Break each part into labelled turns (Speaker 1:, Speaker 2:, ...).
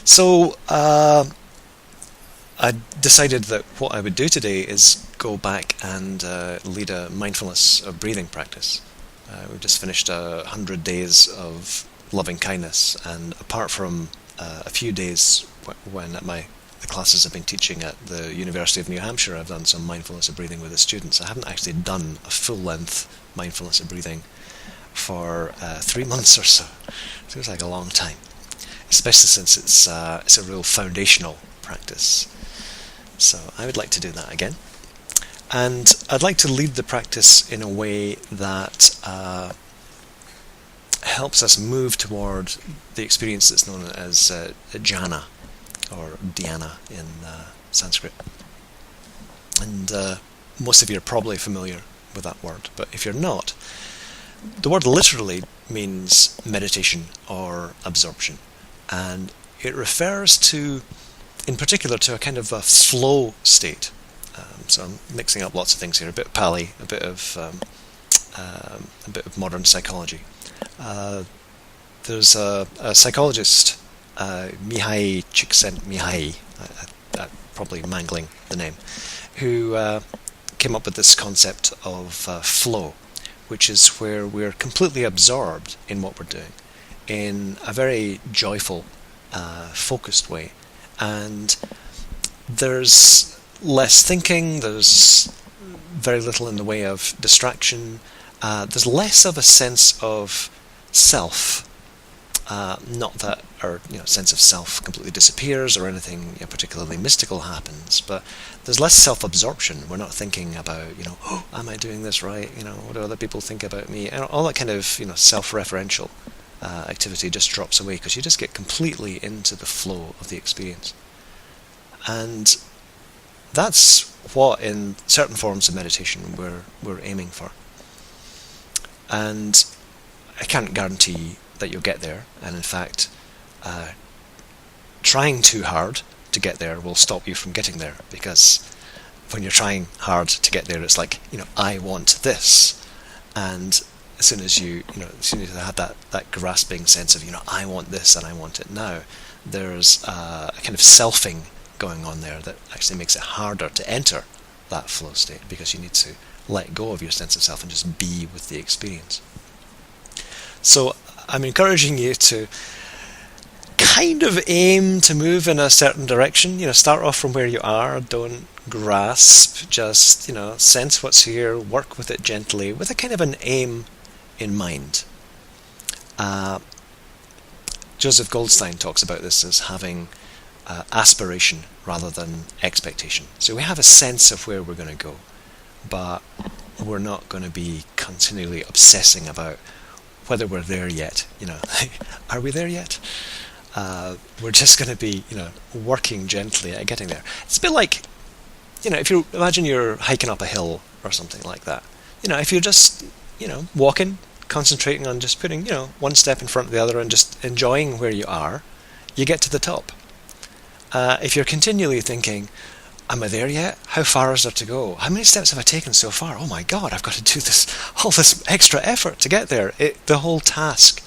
Speaker 1: So I decided that what I would do today is go back and lead a mindfulness of breathing practice. We've just finished 100 days of loving kindness, and apart from a few days when the classes I've been teaching at the University of New Hampshire, I've done some mindfulness of breathing with the students. I haven't actually done a full-length mindfulness of breathing for 3 months or so. Seems like a long time, especially since it's a real foundational practice. So I would like to do that again. And I'd like to lead the practice in a way that helps us move toward the experience that's known as jhana, or dhyana in Sanskrit. And most of you are probably familiar with that word, but if you're not, the word literally means meditation or absorption, and it refers to, in particular, to a kind of a flow state. So I'm mixing up lots of things here, a bit of Pali, a bit of modern psychology. There's a psychologist, Mihai Csikszentmihalyi, probably mangling the name, who came up with this concept of flow, which is where we're completely absorbed in what we're doing in a very joyful, focused way. And there's less thinking, there's very little in the way of distraction, there's less of a sense of self. Not that our sense of self completely disappears or anything particularly mystical happens, but there's less self-absorption. We're not thinking about, oh, am I doing this right? What do other people think about me? And all that kind of, self-referential activity just drops away, because you just get completely into the flow of the experience. And that's what, in certain forms of meditation, we're aiming for. And I can't guarantee that you'll get there, and in fact, trying too hard to get there will stop you from getting there, because when you're trying hard to get there, it's like, I want this, and as soon as you have that grasping sense of, I want this and I want it now, there's a kind of selfing going on there that actually makes it harder to enter that flow state, because you need to let go of your sense of self and just be with the experience. So I'm encouraging you to kind of aim to move in a certain direction. Start off from where you are. Don't grasp. Just, sense what's here. Work with it gently, with a kind of an aim in mind. Joseph Goldstein talks about this as having aspiration rather than expectation. So we have a sense of where we're going to go, but we're not going to be continually obsessing about whether we're there yet. Are we there yet? We're just going to be, working gently at getting there. It's a bit like, if you imagine you're hiking up a hill or something like that. If you're just, walking, concentrating on just putting, one step in front of the other and just enjoying where you are, you get to the top. If you're continually thinking, am I there yet? How far is there to go? How many steps have I taken so far? Oh my God, I've got to do all this extra effort to get there. The whole task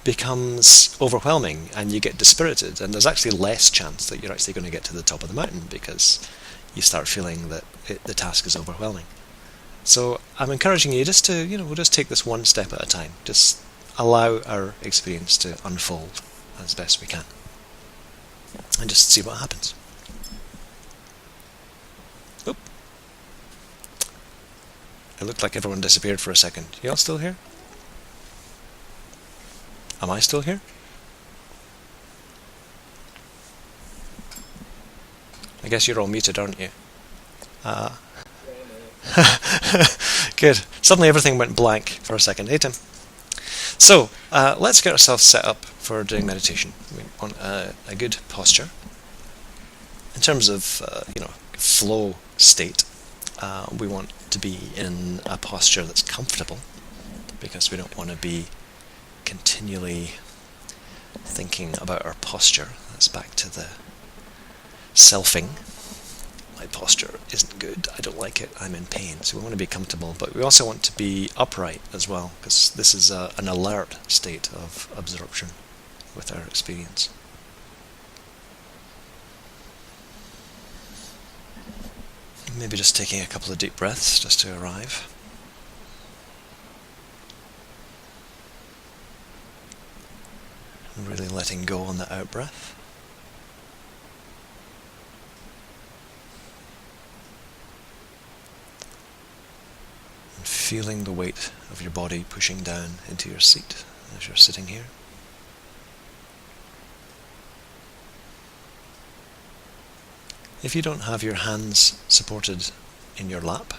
Speaker 1: becomes overwhelming, and you get dispirited, and there's actually less chance that you're actually going to get to the top of the mountain, because you start feeling that the task is overwhelming. So I'm encouraging you just to, we'll just take this one step at a time. Just allow our experience to unfold as best we can, and just see what happens. Oop. It looked like everyone disappeared for a second. You all still here? Am I still here? I guess you're all muted, aren't you? Good. Suddenly everything went blank for a second. Hey, Tim. So, let's get ourselves set up for doing meditation. We want a good posture. In terms of, flow state, we want to be in a posture that's comfortable, because we don't want to be continually thinking about our posture. That's back to the selfing. My posture isn't good, I don't like it, I'm in pain. So we want to be comfortable, but we also want to be upright as well, because this is an alert state of absorption with our experience. Maybe just taking a couple of deep breaths just to arrive. And really letting go on the out-breath. And feeling the weight of your body pushing down into your seat as you're sitting here. If you don't have your hands supported in your lap,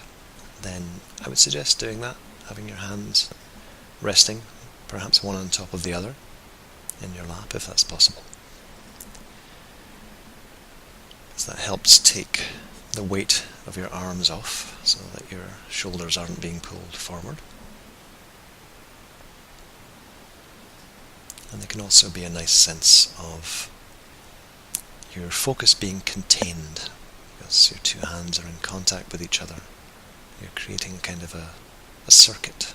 Speaker 1: then I would suggest doing that, having your hands resting, perhaps one on top of the other, in your lap if that's possible. So that helps take the weight of your arms off so that your shoulders aren't being pulled forward. And there can also be a nice sense of your focus being contained, because your two hands are in contact with each other. You're creating kind of a circuit.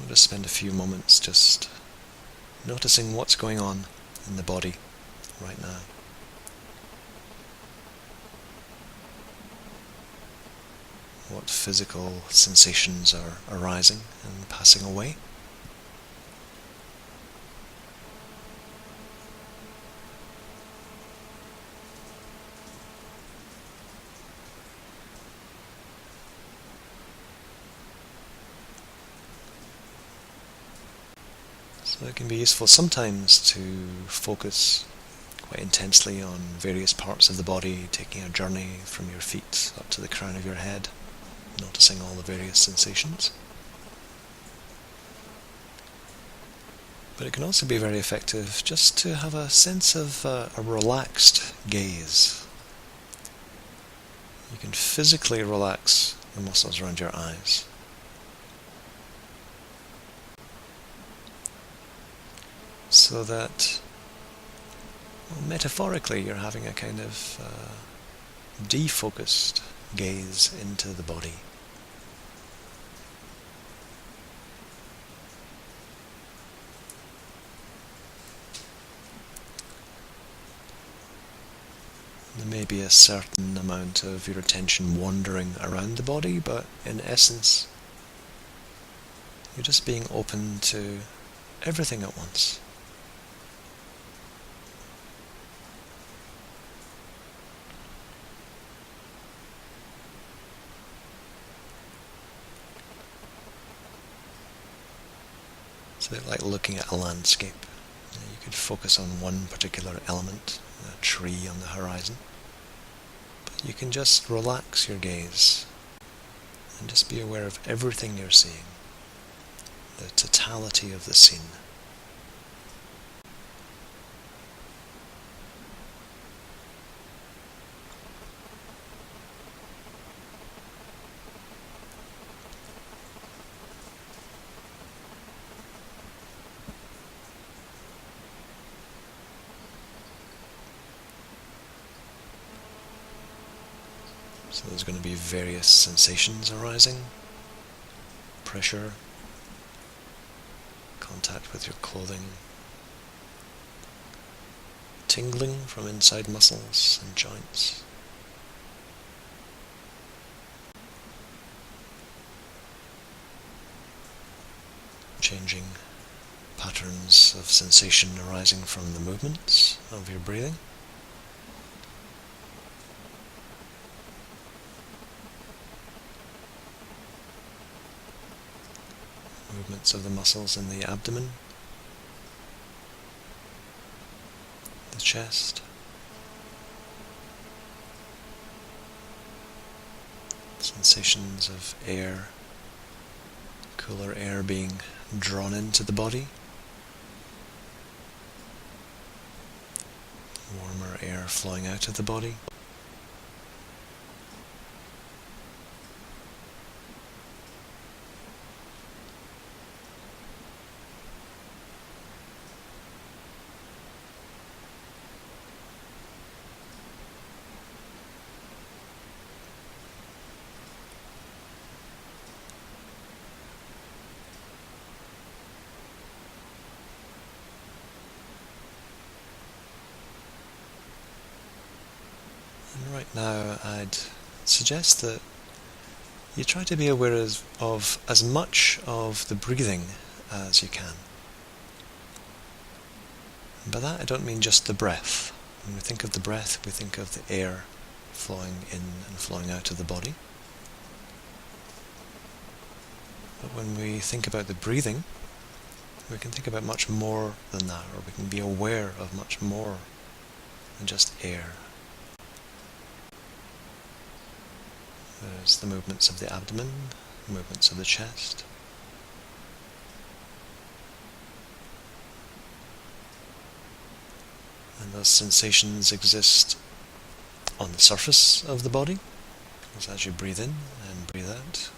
Speaker 1: We'll just spend a few moments just noticing what's going on in the body right now. What physical sensations are arising and passing away. So it can be useful sometimes to focus quite intensely on various parts of the body, taking a journey from your feet up to the crown of your head, noticing all the various sensations. But it can also be very effective just to have a sense of a relaxed gaze. You can physically relax the muscles around your eyes. So that, well, metaphorically, you're having a kind of defocused gaze into the body. There may be a certain amount of your attention wandering around the body, but in essence, you're just being open to everything at once. It's a bit like looking at a landscape. You could focus on one particular element, a tree on the horizon, but you can just relax your gaze and just be aware of everything you're seeing, the totality of the scene. So there's going to be various sensations arising: pressure, contact with your clothing, tingling from inside muscles and joints, changing patterns of sensation arising from the movements of your breathing. Movements of the muscles in the abdomen, the chest, sensations of air, cooler air being drawn into the body, warmer air flowing out of the body. Now I'd suggest that you try to be aware of as much of the breathing as you can. And by that I don't mean just the breath. When we think of the breath, we think of the air flowing in and flowing out of the body. But when we think about the breathing, we can think about much more than that, or we can be aware of much more than just air. There's the movements of the abdomen, movements of the chest. And those sensations exist on the surface of the body, as you breathe in and breathe out.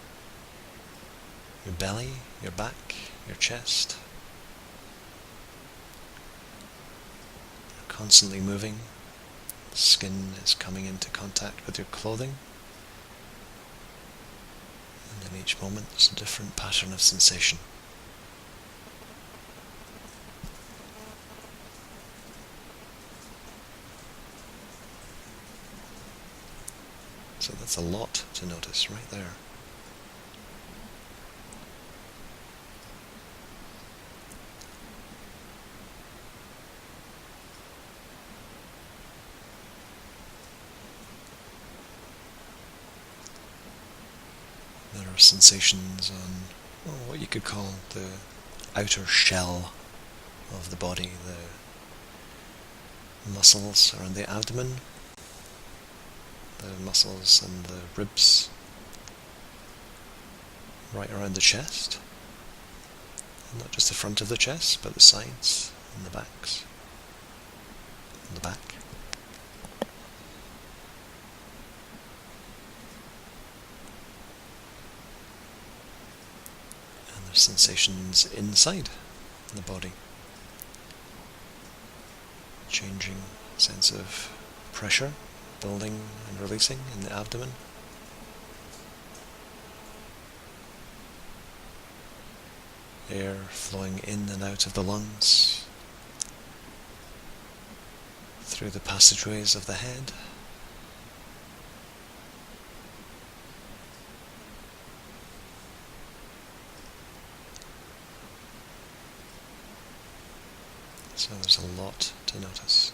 Speaker 1: Your belly, your back, your chest. You're constantly moving. The skin is coming into contact with your clothing. And in each moment there's a different pattern of sensation. So that's a lot to notice right there. There are sensations on what you could call the outer shell of the body, the muscles around the abdomen, the muscles and the ribs right around the chest, and not just the front of the chest, but the sides and the backs, and the back. And there's sensations inside the body, changing sense of pressure, building and releasing in the abdomen. Air flowing in and out of the lungs, through the passageways of the head. So there's a lot to notice.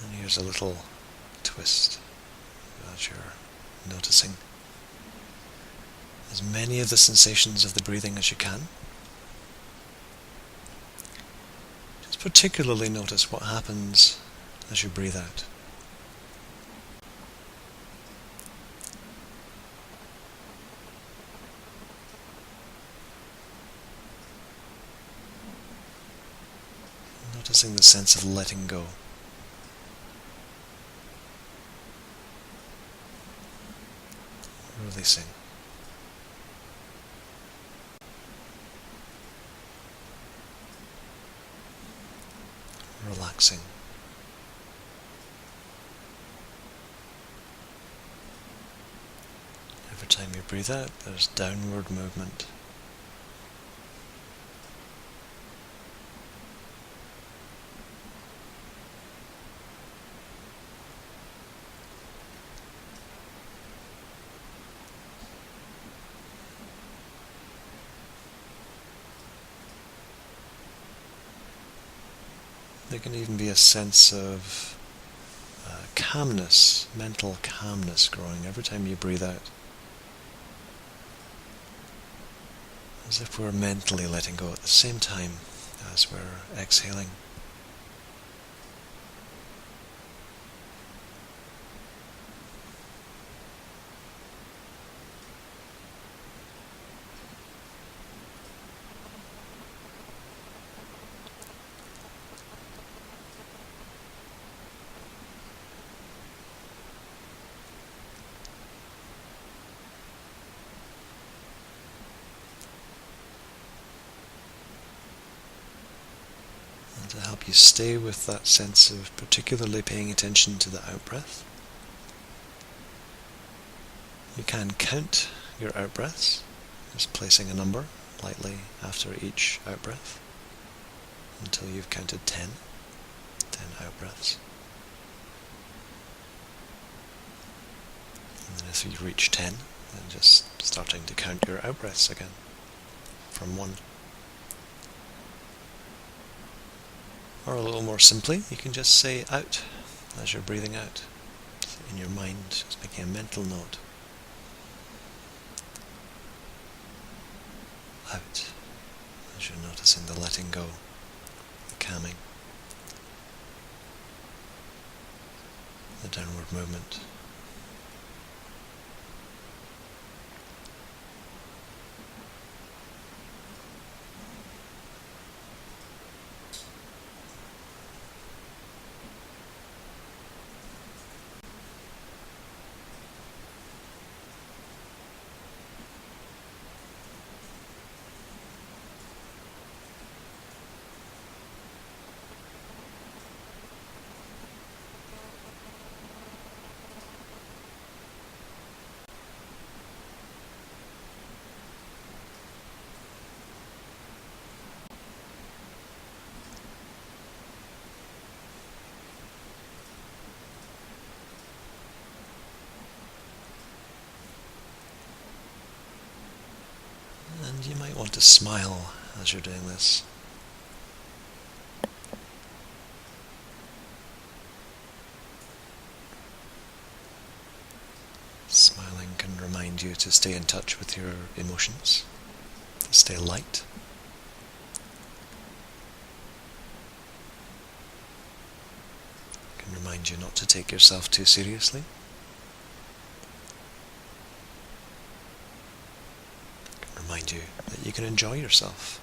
Speaker 1: And here's a little twist that you're noticing as many of the sensations of the breathing as you can. Just particularly notice what happens as you breathe out. Noticing the sense of letting go. Releasing. Relaxing. Every time you breathe out, there's downward movement. There can even be a sense of calmness, mental calmness growing every time you breathe out. As if we're mentally letting go at the same time as we're exhaling. And to help you stay with that sense of particularly paying attention to the out-breath, you can count your out-breaths, just placing a number lightly after each out-breath until you've counted 10 out-breaths. And then if you reach 10, then just starting to count your out-breaths again from 1. Or a little more simply, you can just say out as you're breathing out. In your mind, just making a mental note. Out, as you're noticing the letting go, the calming, the downward movement. And you might want to smile as you're doing this. Smiling can remind you to stay in touch with your emotions, to stay light. It can remind you not to take yourself too seriously. Remind you that you can enjoy yourself.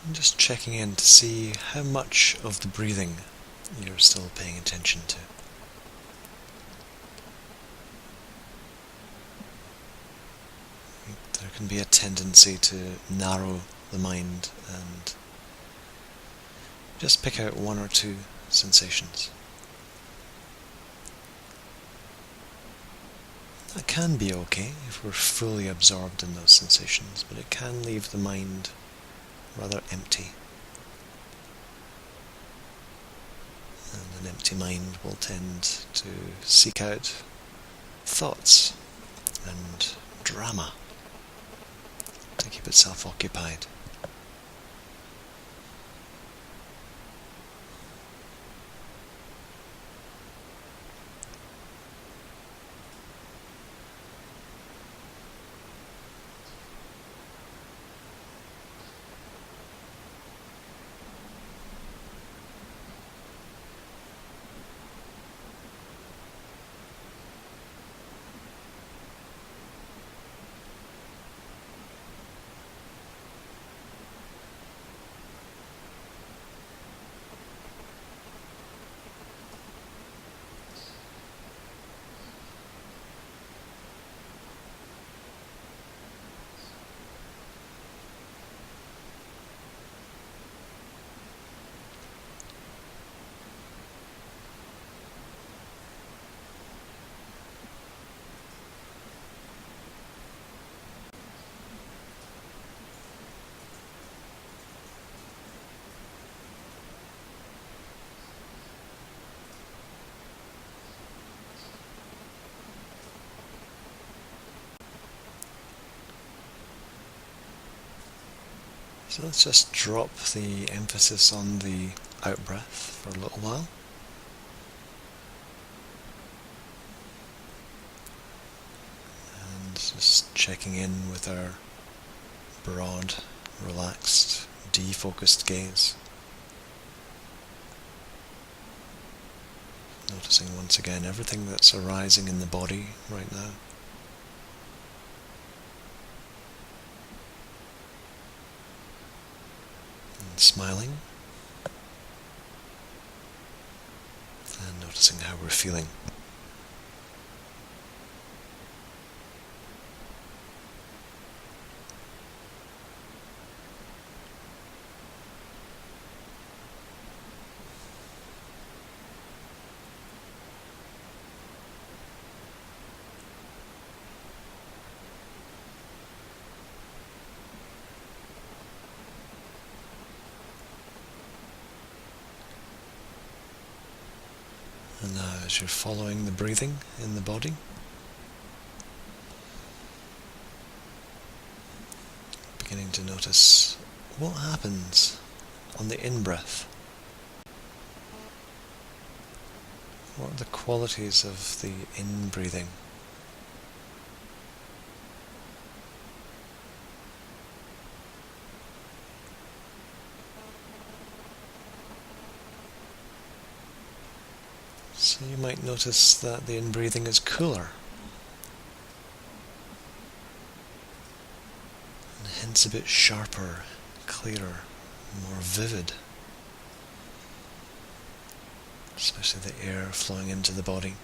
Speaker 1: And just checking in to see how much of the breathing you're still paying attention to. There can be a tendency to narrow the mind and just pick out 1 or 2 sensations. That can be okay if we're fully absorbed in those sensations, but it can leave the mind rather empty. And an empty mind will tend to seek out thoughts and drama to keep itself occupied. So let's just drop the emphasis on the out-breath for a little while. And just checking in with our broad, relaxed, defocused gaze. Noticing once again everything that's arising in the body right now. And smiling. And noticing how we're feeling. And now as you're following the breathing in the body, beginning to notice what happens on the in-breath. What are the qualities of the in-breathing? So you might notice that the in-breathing is cooler, and hence a bit sharper, clearer, more vivid, especially the air flowing into the body.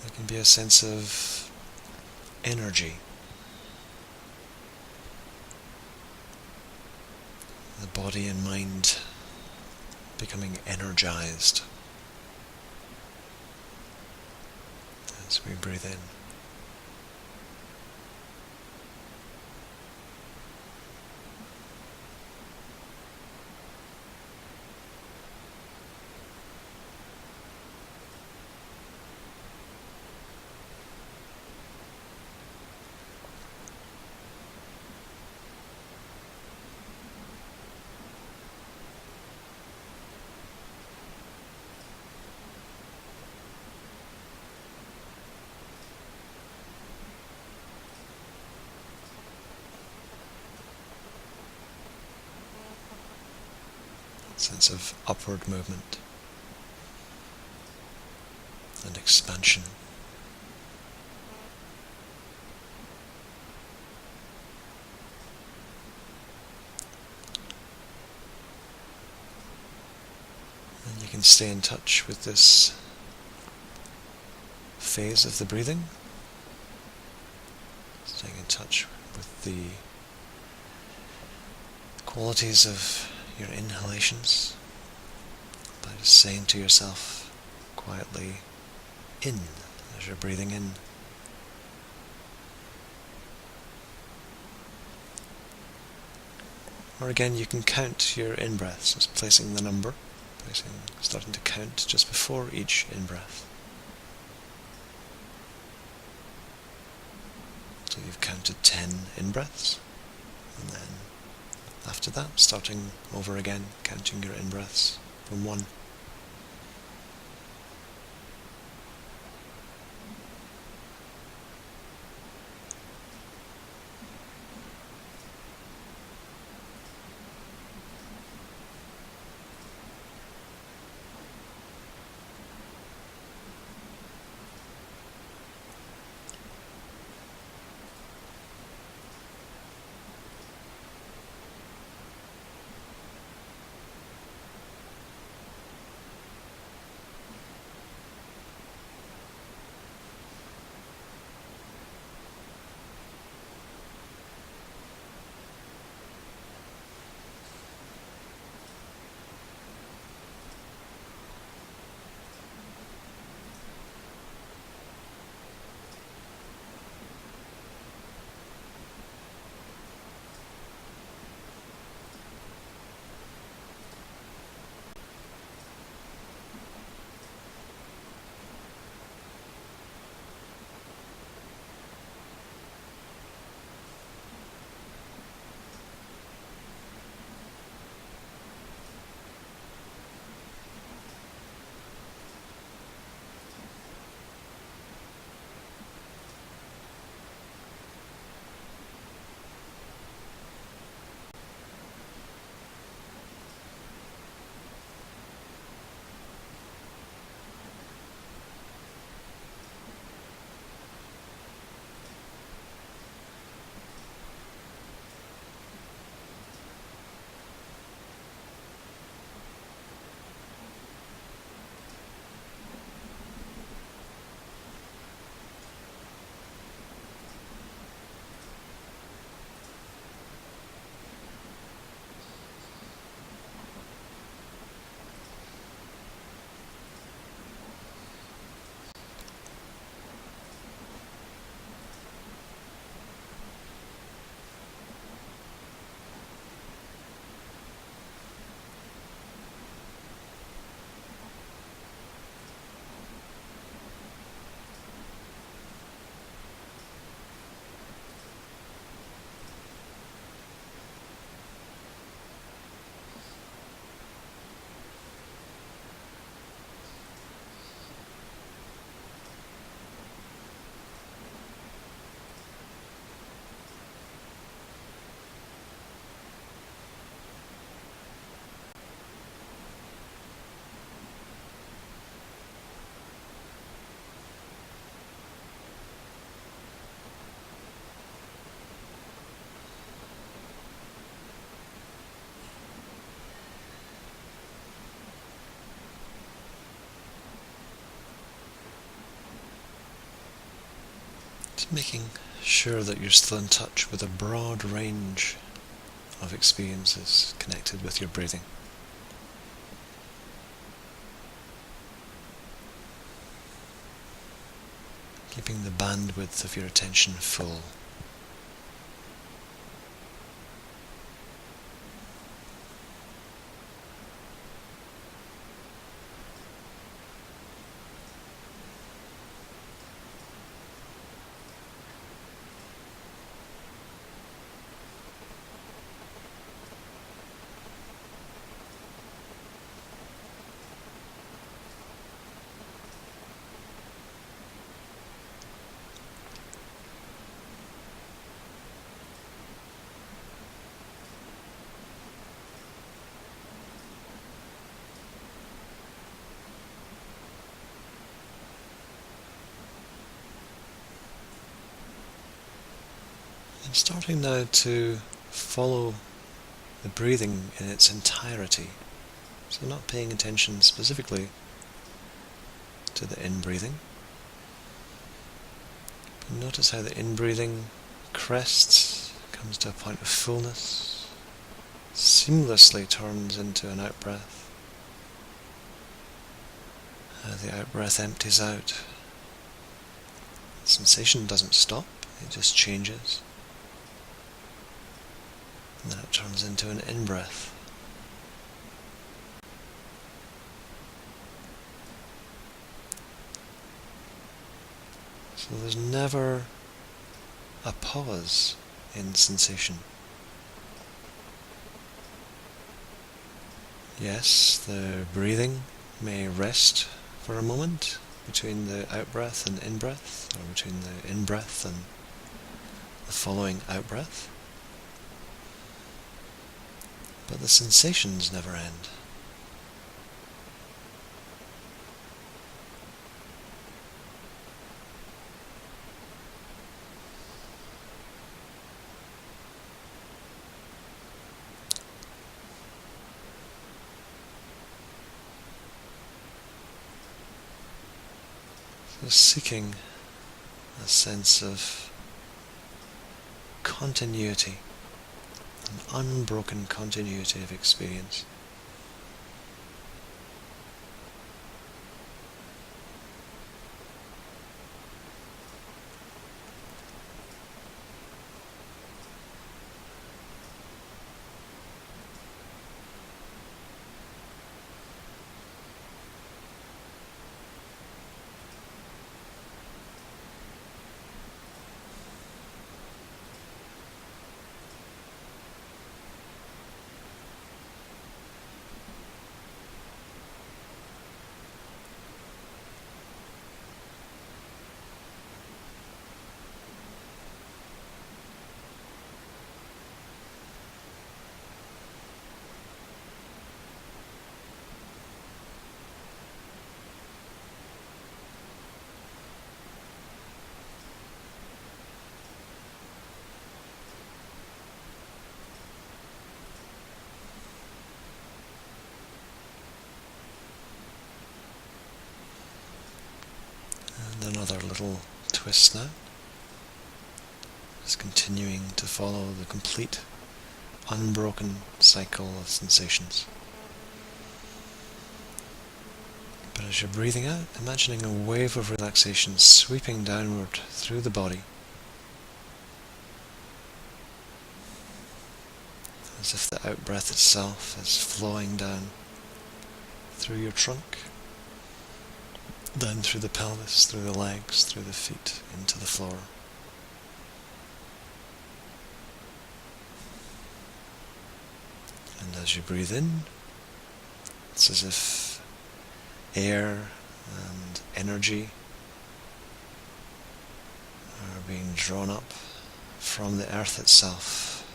Speaker 1: There can be a sense of energy. The body and mind becoming energized as we breathe in. Sense of upward movement and expansion. And you can stay in touch with this phase of the breathing, staying in touch with the qualities of your inhalations by just saying to yourself quietly, in, as you're breathing in. Or again, you can count your in-breaths, just placing the number, starting to count just before each in-breath. So you've counted 10 in-breaths, and then after that, starting over again, counting your in-breaths from 1. Just making sure that you're still in touch with a broad range of experiences connected with your breathing. Keeping the bandwidth of your attention full. And starting now to follow the breathing in its entirety. So not paying attention specifically to the in-breathing. But notice how the in-breathing crests, comes to a point of fullness, seamlessly turns into an out-breath. How the out-breath empties out. The sensation doesn't stop, it just changes. And then it turns into an in-breath. So there's never a pause in sensation. Yes, the breathing may rest for a moment between the out-breath and in-breath, or between the in-breath and the following out-breath. But the sensations never end. So seeking a sense of continuity, an unbroken continuity of experience. And another little twist now. Just continuing to follow the complete, unbroken cycle of sensations. But as you're breathing out, imagining a wave of relaxation sweeping downward through the body, as if the out-breath itself is flowing down through your trunk, down through the pelvis, through the legs, through the feet, into the floor. And as you breathe in, it's as if air and energy are being drawn up from the earth itself,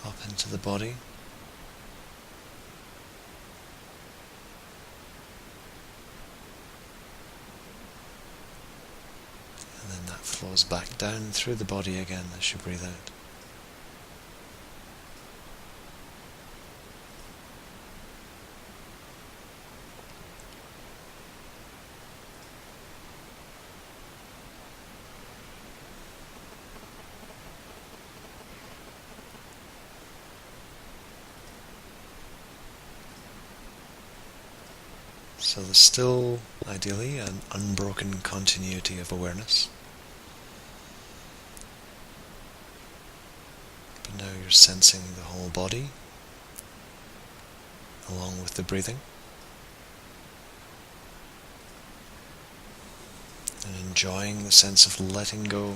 Speaker 1: up into the body. And then that flows back down through the body again as you breathe out. So there's still, ideally, an unbroken continuity of awareness. But now you're sensing the whole body along with the breathing, and enjoying the sense of letting go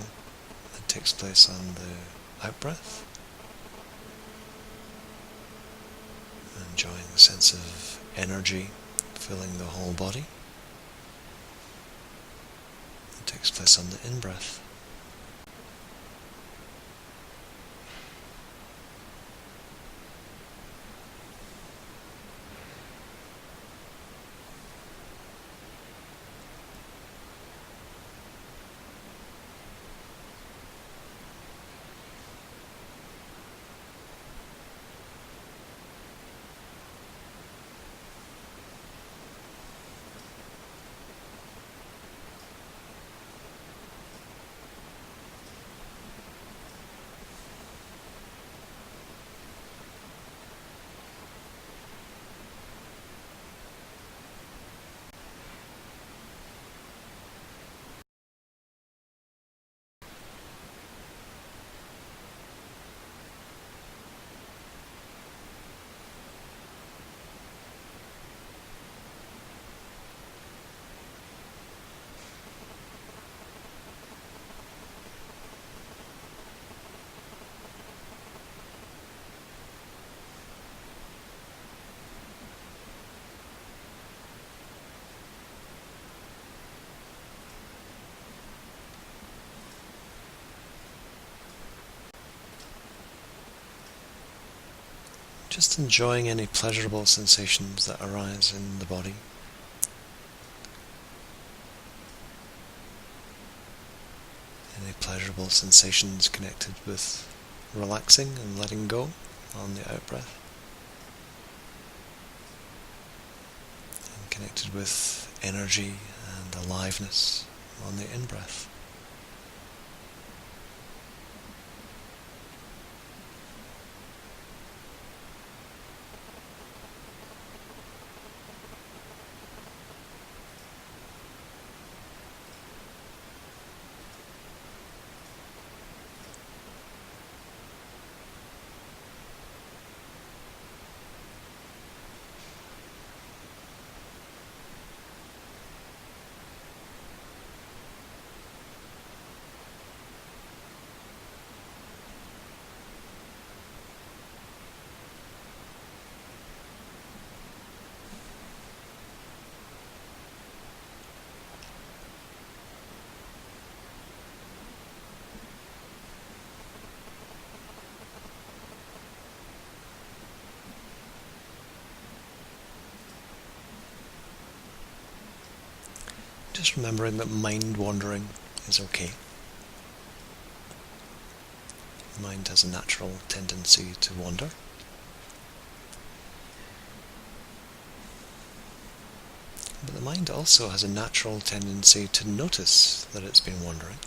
Speaker 1: that takes place on the out-breath, and enjoying the sense of energy filling the whole body that takes place on the in-breath. Just enjoying any pleasurable sensations that arise in the body. Any pleasurable sensations connected with relaxing and letting go on the out-breath. And connected with energy and aliveness on the in-breath. Just remembering that mind wandering is okay. The mind has a natural tendency to wander. But the mind also has a natural tendency to notice that it's been wandering.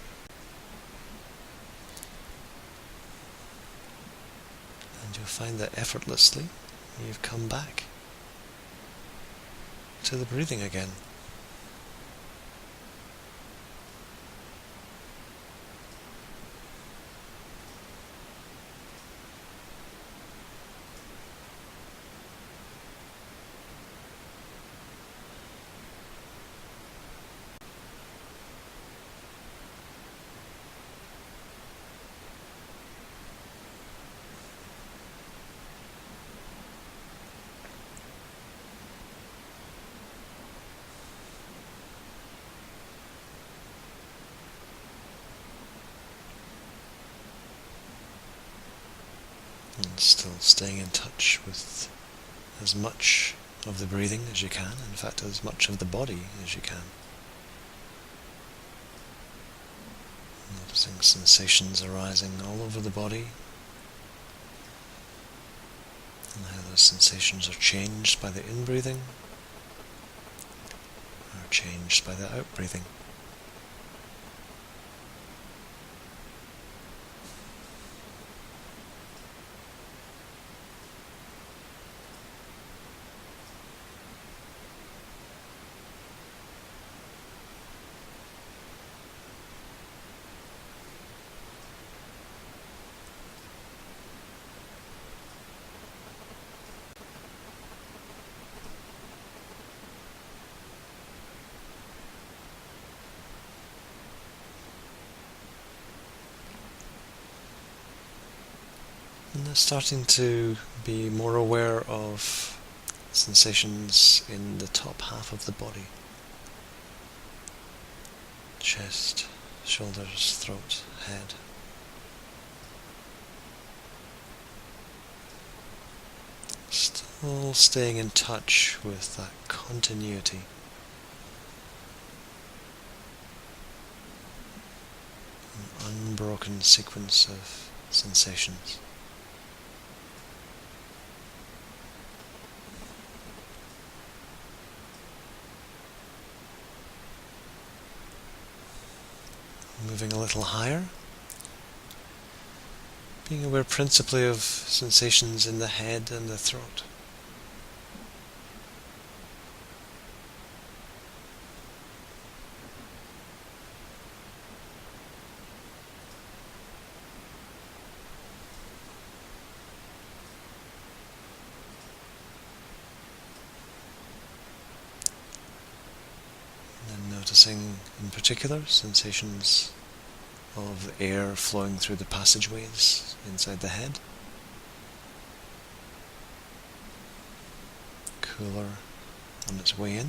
Speaker 1: And you'll find that effortlessly you've come back to the breathing again. And still staying in touch with as much of the breathing as you can, in fact as much of the body as you can. Noticing sensations arising all over the body, and how those sensations are changed by the in-breathing, or changed by the out-breathing. starting to be more aware of sensations in the top half of the body. Chest, shoulders, throat, head. Still staying in touch with that continuity. An unbroken sequence of sensations. Moving a little higher, being aware principally of sensations in the head and the throat. And then noticing in particular sensations of air flowing through the passageways inside the head. Cooler on its way in.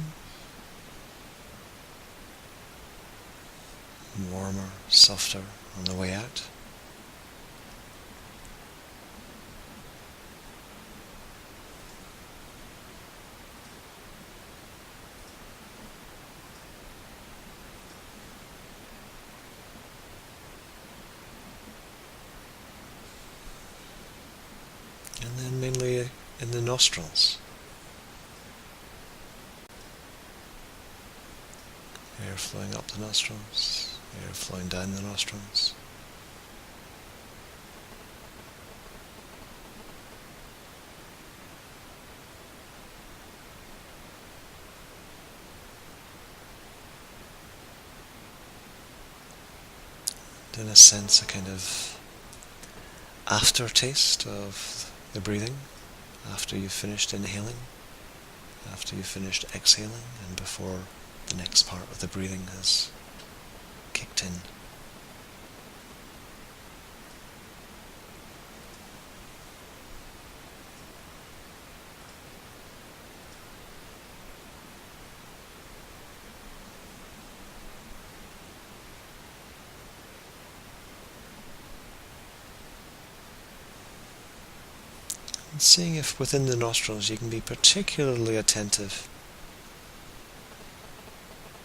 Speaker 1: Warmer, softer on the way out. And then mainly in the nostrils. Air flowing up the nostrils, air flowing down the nostrils. And in a sense, a kind of aftertaste of the breathing after you've finished inhaling, after you've finished exhaling, and before the next part of the breathing has kicked in. And seeing if within the nostrils you can be particularly attentive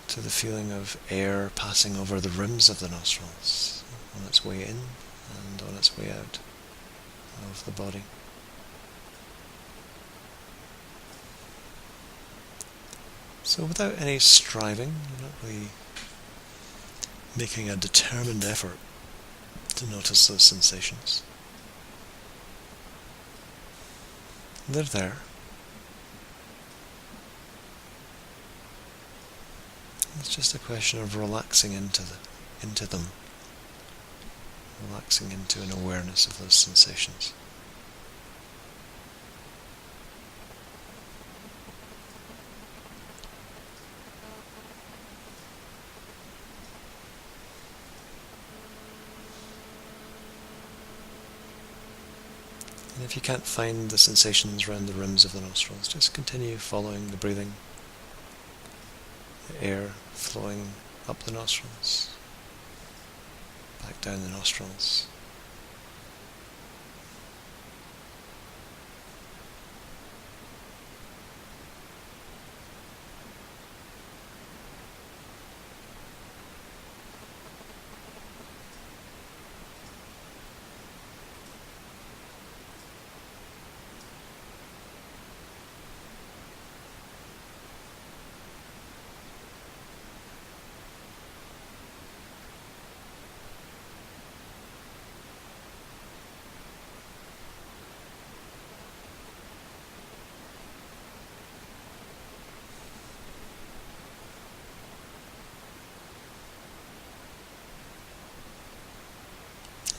Speaker 1: to the feeling of air passing over the rims of the nostrils on its way in and on its way out of the body. So without any striving, you're not really making a determined effort to notice those sensations. They're there. It's just a question of relaxing into them, relaxing into an awareness of those sensations. And if you can't find the sensations around the rims of the nostrils, just continue following the breathing, the air flowing up the nostrils, back down the nostrils.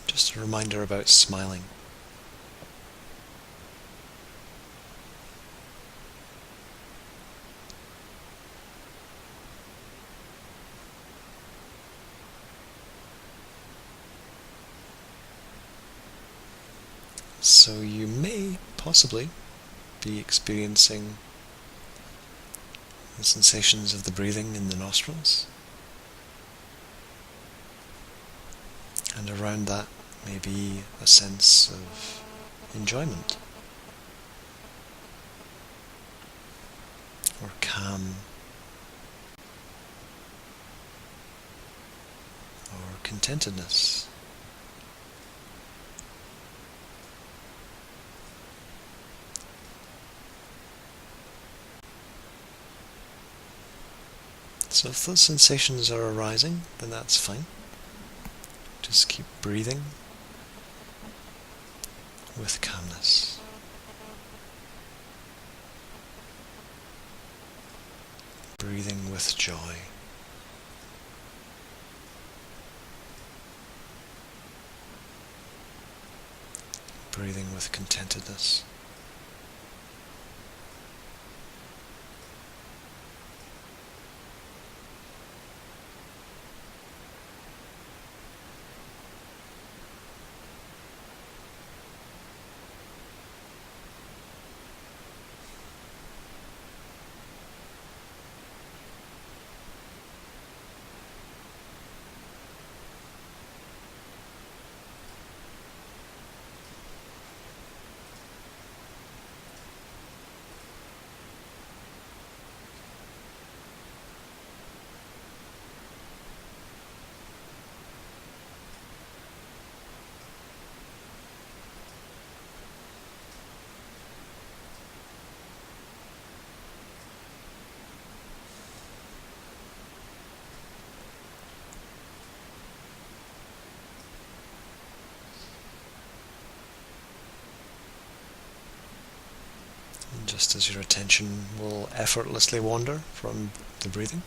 Speaker 1: Just a reminder about smiling. So you may possibly be experiencing the sensations of the breathing in the nostrils, and around that may be a sense of enjoyment or calm or contentedness. So if those sensations are arising, then that's fine. Just keep breathing with calmness. Breathing with joy. Breathing with contentedness. And just as your attention will effortlessly wander from the breathing,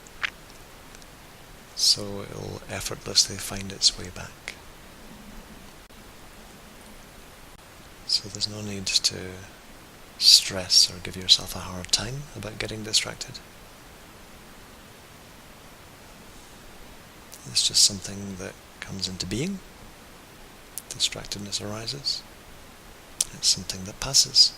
Speaker 1: so it will effortlessly find its way back. So there's no need to stress or give yourself a hard time about getting distracted. It's just something that comes into being. Distractedness arises. It's something that passes.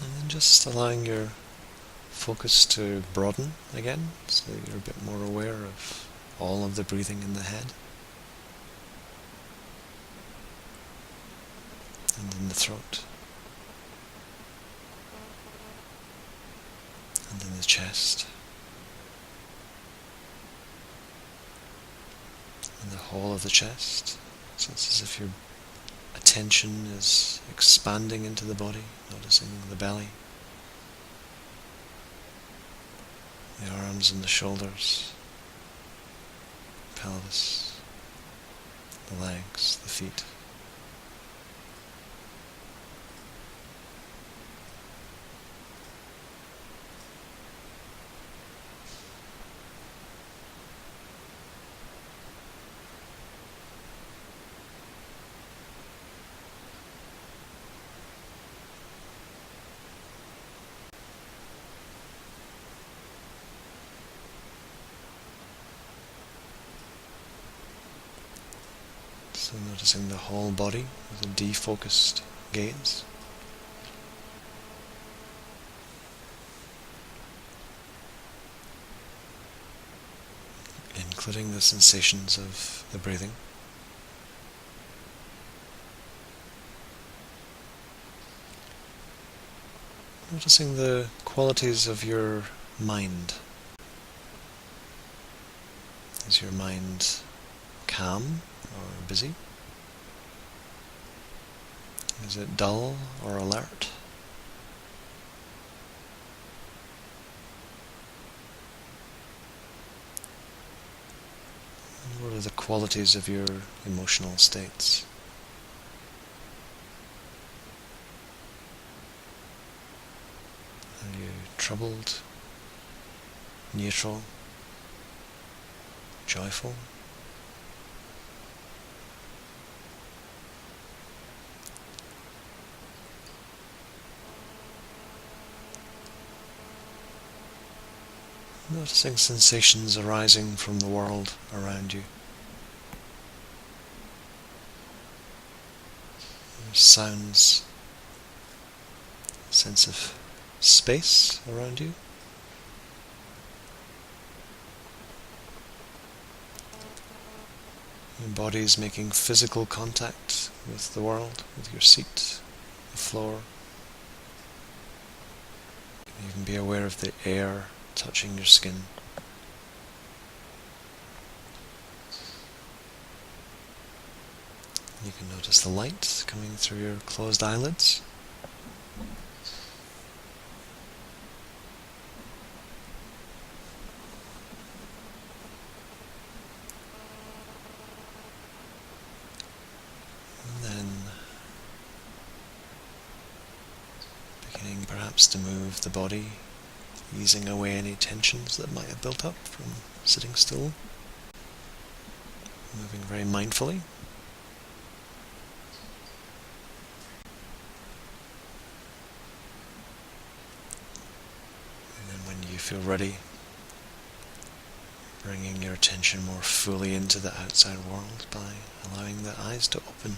Speaker 1: And then just allowing your focus to broaden again, so that you're a bit more aware of all of the breathing in the head and in the throat and in the chest and the whole of the chest. So it's as if your attention is expanding into the body, noticing the belly, the arms and the shoulders, pelvis, the legs, the feet. So noticing the whole body with a defocused gaze. Including the sensations of the breathing. Noticing the qualities of your mind. Is your mind calm or busy? Is it dull or alert? And what are the qualities of your emotional states? Are you troubled, neutral, joyful? Noticing sensations arising from the world around you. There's sounds, sense of space around you. Your body's making physical contact with the world, with your seat, the floor. You can be aware of the air touching your skin. You can notice the light coming through your closed eyelids. And then beginning perhaps to move the body, easing away any tensions that might have built up from sitting still. Moving very mindfully. And then when you feel ready, bringing your attention more fully into the outside world by allowing the eyes to open.